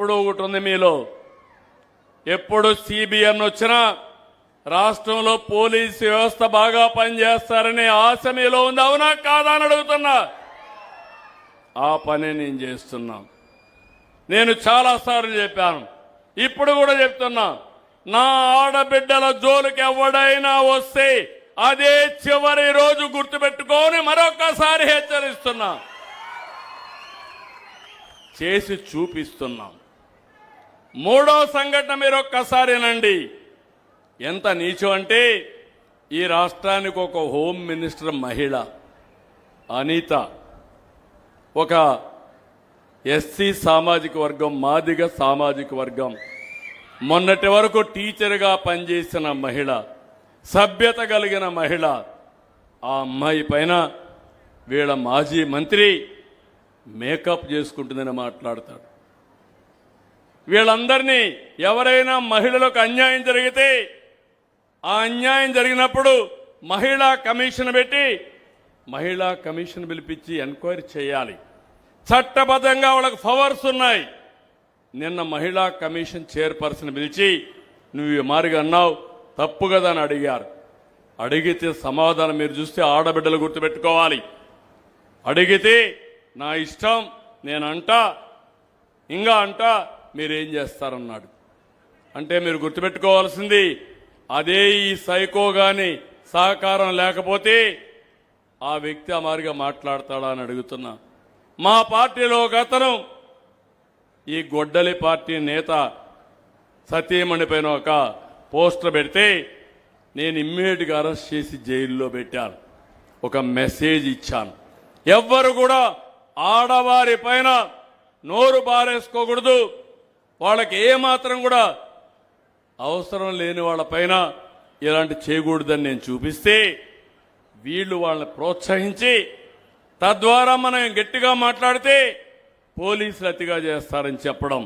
ఇప్పుడు ఒకటి ఉంది మీలో, ఎప్పుడు సిబిఎన్ వచ్చినా రాష్ట్రంలో పోలీసు వ్యవస్థ బాగా పనిచేస్తారనే ఆశ మీలో ఉంది. అవునా కాదా అని అడుగుతున్నా. ఆ పని నేను చేస్తున్నా. నేను చాలాసార్లు చెప్పాను, ఇప్పుడు కూడా చెప్తున్నా, నా ఆడబిడ్డల జోలికి ఎవడైనా వస్తే అదే చివరి రోజు గుర్తుపెట్టుకొని మరొకసారి హెచ్చరిస్తున్నా, చేసి చూపిస్తున్నాం. మూడో సంఘటన మీరు ఒక్కసారేనండి. ఎంత నీచం అంటే, ఈ రాష్ట్రానికి ఒక హోమ్ మినిస్టర్ మహిళ అనిత, ఒక ఎస్సీ సామాజిక వర్గం, మాదిగ సామాజిక వర్గం, మొన్నటి వరకు టీచర్గా పనిచేసిన మహిళ, సభ్యత కలిగిన మహిళ. ఆ అమ్మాయి పైన వీళ్ళ మాజీ మంత్రి మేకప్ చేసుకుంటుందని మాట్లాడతాడు. వీళ్ళందరినీ, ఎవరైనా మహిళలకు అన్యాయం జరిగితే, ఆ అన్యాయం జరిగినప్పుడు మహిళా కమిషన్ పెట్టి, మహిళా కమిషన్ పిలిపించి ఎంక్వైరీ చేయాలి. చట్టబద్ధంగా వాళ్ళకి పవర్స్ ఉన్నాయి. నిన్న మహిళా కమిషన్ చైర్పర్సన్ పిలిచి, నువ్వు ఈ మారిగా అన్నావు తప్పు కదా అని అడిగారు. అడిగితే సమాధానం మీరు చూస్తే ఆడబిడ్డలు గుర్తుపెట్టుకోవాలి. అడిగితే నా ఇష్టం, నేనంటా, ఇంకా అంటా, మీరేం చేస్తారన్నాడు. అంటే మీరు గుర్తుపెట్టుకోవాల్సింది, అదే ఈ సైకో గాని సహకారం లేకపోతే ఆ వ్యక్తి ఆ మారిగా మాట్లాడతాడా అని అడుగుతున్నా. మా పార్టీలో ఒక అతను, ఈ గొడ్డలి పార్టీ నేత సతీమణి పైన ఒక పోస్టర్ పెడితే నేను ఇమ్మీడియట్గా అరెస్ట్ చేసి జైల్లో పెట్టాను. ఒక మెసేజ్ ఇచ్చాను, ఎవ్వరు కూడా ఆడవారి పైన నోరు బారేసుకోకూడదు, వాళ్ళకి ఏమాత్రం కూడా అవసరం లేని వాళ్ళ పైన ఇలాంటి చేయకూడదని నేను చూపిస్తే, వీళ్ళు వాళ్ళని ప్రోత్సహించి, తద్వారా మనం గట్టిగా మాట్లాడితే పోలీసులు అతిగా చేస్తారని చెప్పడం,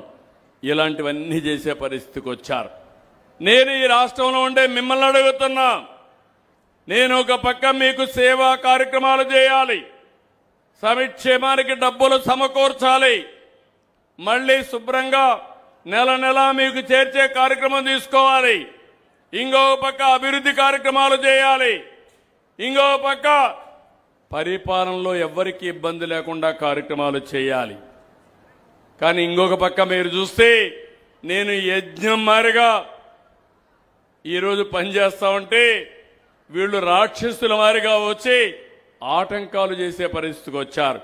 ఇలాంటివన్నీ చేసే పరిస్థితికి వచ్చారు. నేను ఈ రాష్ట్రంలో ఉండే మిమ్మల్ని అడుగుతున్నా, నేను ఒక పక్క మీకు సేవా కార్యక్రమాలు చేయాలి, సంక్షేమానికి డబ్బులు సమకూర్చాలి, మళ్ళీ శుభ్రంగా నెల నెల మీకు చేర్చే కార్యక్రమం తీసుకోవాలి, ఇంకో పక్క అభివృద్ధి కార్యక్రమాలు చేయాలి, ఇంకో పక్క పరిపాలనలో ఎవ్వరికీ ఇబ్బంది లేకుండా కార్యక్రమాలు చేయాలి. కానీ ఇంకొక పక్క మీరు చూస్తే, నేను యజ్ఞం మారిగా ఈరోజు పనిచేస్తా ఉంటే, వీళ్ళు రాక్షసుల మారిగా వచ్చి ఆటంకాలు చేసే పరిస్థితికి వచ్చారు.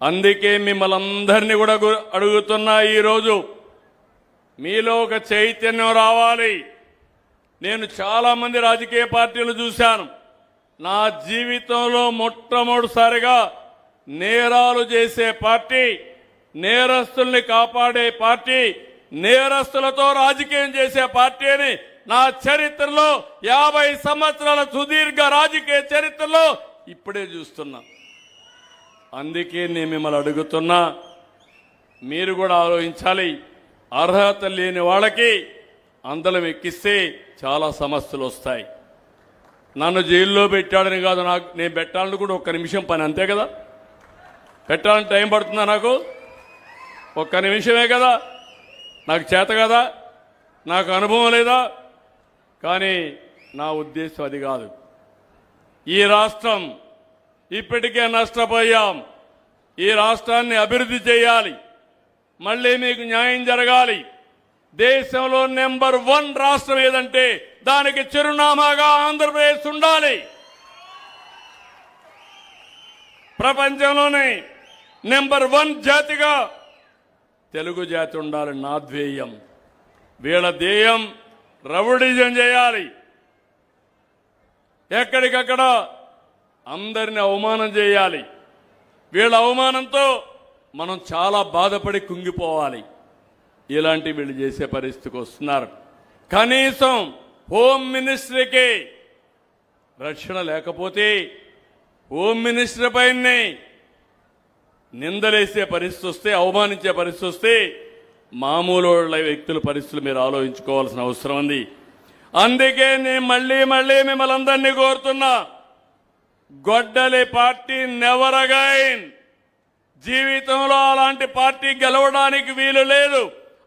అందుకే మిమ్మల్ని అందరినీ కూడా అడుగుతున్నా, ఈరోజు మీలో ఒక చైతన్యం రావాలి. నేను చాలా మంది రాజకీయ పార్టీలు చూశాను. నా జీవితంలో మొట్టమొదటిసారిగా నేరాలు చేసే పార్టీ, నేరస్తుల్ని కాపాడే పార్టీ, నేరస్తులతో రాజకీయం చేసే పార్టీ అని నా చరిత్రలో, 50 సంవత్సరాల సుదీర్ఘ రాజకీయ చరిత్రలో ఇప్పుడే చూస్తున్నా. అందుకే నేను మిమ్మల్ని అడుగుతున్నా, మీరు కూడా ఆలోచించాలి. అర్హత లేని వాళ్ళకి అందలం ఎక్కిస్తే చాలా సమస్యలు వస్తాయి. నన్ను జైల్లో పెట్టాడని కాదు, నేను పెట్టాలని కూడా ఒక్క నిమిషం పని, అంతే కదా. పెట్టాలని టైం పడుతుందా? నాకు ఒక్క నిమిషమే కదా, నాకు చేత కదా, నాకు అనుభవం లేదా. కానీ నా ఉద్దేశం అది కాదు. ఈ రాష్ట్రం ఇప్పటికే నష్టపోయాం. ఈ రాష్ట్రాన్ని అభివృద్ధి చేయాలి, మళ్ళీ మీకు న్యాయం జరగాలి. దేశంలో నెంబర్ 1 రాష్ట్రం ఏదంటే దానికి చిరునామాగా ఆంధ్రప్రదేశ్ ఉండాలి. ప్రపంచంలోనే నెంబర్ 1 జాతిగా తెలుగు జాతి ఉండాలి. నా ధ్యేయం. వీళ్ళ ధ్యేయం రౌడీజం చేయాలి, ఎక్కడికక్కడ అందరిని అవమానం చేయాలి. వీళ్ళ అవమానంతో మనం చాలా బాధపడి కుంగిపోవాలి. ఇలాంటి వీళ్ళు చేసే పరిస్థితికి వస్తున్నారు. కనీసం హోమ్ మినిస్టర్కి రక్షణ లేకపోతే, హోమ్ మినిస్టర్ పైనే నిందలేసే పరిస్థితి వస్తే, అవమానించే పరిస్థితి వస్తే, మామూలు వ్యక్తుల పరిస్థితులు మీరు ఆలోచించుకోవాల్సిన అవసరం ఉంది. అందుకే నేను మళ్ళీ మిమ్మల్ని అందరినీ కోరుతున్నా, గొడ్డలి పార్టీ నెవర్ అగైన్. జీవితంలో అలాంటి పార్టీ గెలవడానికి వీలు లేదు.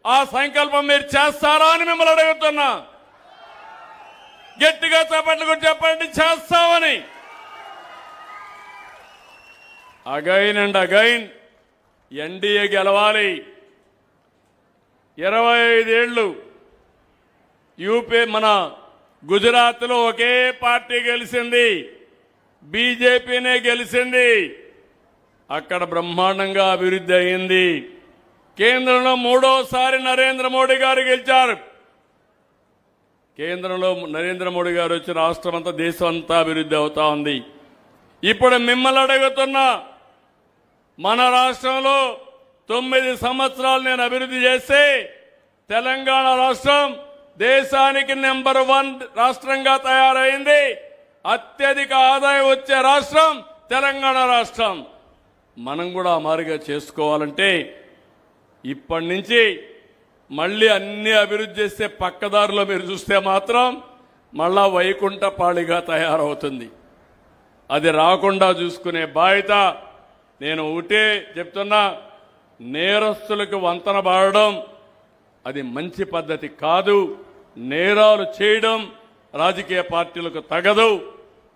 ఆ సంకల్పం మీరు చేస్తారా అని మిమ్మల్ని అడుగుతున్నా. గట్టిగా చప్పట్లు కొట్టి చెప్పండి, చేస్తామని. అగైన్ అండ్ అగైన్ ఎన్డీఏ గెలవాలి. 25 ఏళ్లు యూపీ మన గుజరాత్లో ఒకే పార్టీ గెలిచింది, బీజేపీనే గెలిచింది. అక్కడ బ్రహ్మాండంగా అభివృద్ధి అయింది. కేంద్రంలో 3వ సారి నరేంద్ర మోడీ గారు గెలిచారు. కేంద్రంలో నరేంద్ర మోడీ గారు వచ్చి రాష్ట్రం అంతా, దేశం అంతా అభివృద్ధి అవుతా ఉంది. ఇప్పుడు మిమ్మల్ని అడుగుతున్నా, మన రాష్ట్రంలో 9 సంవత్సరాలు నేను అభివృద్ధి చేస్తే తెలంగాణ రాష్ట్రం దేశానికి నెంబర్ 1 రాష్ట్రంగా తయారైంది. అత్యధిక ఆదాయం వచ్చే రాష్ట్రం తెలంగాణ రాష్ట్రం. మనం కూడా మారుగా చేసుకోవాలంటే ఇప్పటి నుంచి మళ్ళీ అన్ని అభివృద్ధి చేస్తే పక్కదారిలో మీరు చూస్తే మాత్రం మళ్ళా వైకుంఠపాళిగా తయారవుతుంది. అది రాకుండా చూసుకునే బాధ్యత నేను ఒకటే చెప్తున్నా. నేరస్తులకు వంతన బాడడం అది మంచి పద్ధతి కాదు. నేరాలు చేయడం రాజకీయ పార్టీలకు తగదు.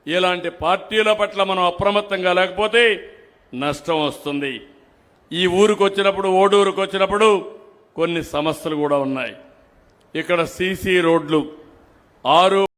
ఇలాంటి పార్టీల పట్ల మనం అప్రమత్తంగా లేకపోతే నష్టం వస్తుంది. ఈ ఊరికి వచ్చినప్పుడు, ఓడూరుకు వచ్చినప్పుడు కొన్ని సమస్యలు కూడా ఉన్నాయి. ఇక్కడ సీసీ రోడ్లు 6